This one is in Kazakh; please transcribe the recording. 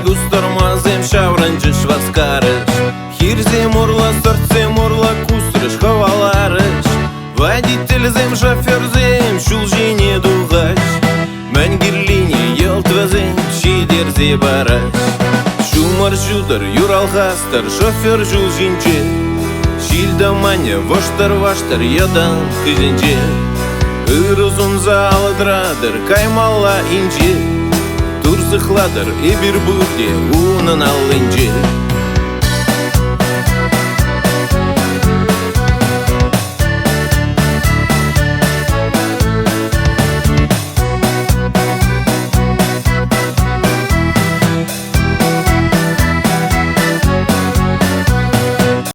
кустармазем шавранчы шваскарыш. Хирзем урла, сыртсем урла, кустрыш хаваларыш. Водителзем, шоферзем, шулжине дугаш. Мәнгирлине елтвазем, шидерзе бараш. Шумар жудар, юралхастар, шофер жулжинче. Шилдаманя, воштар-ваштар, ядан кызенче. Ырызун заладрадыр, каймалла инче. Турсыхладыр, эбир бурде, унын аллинче.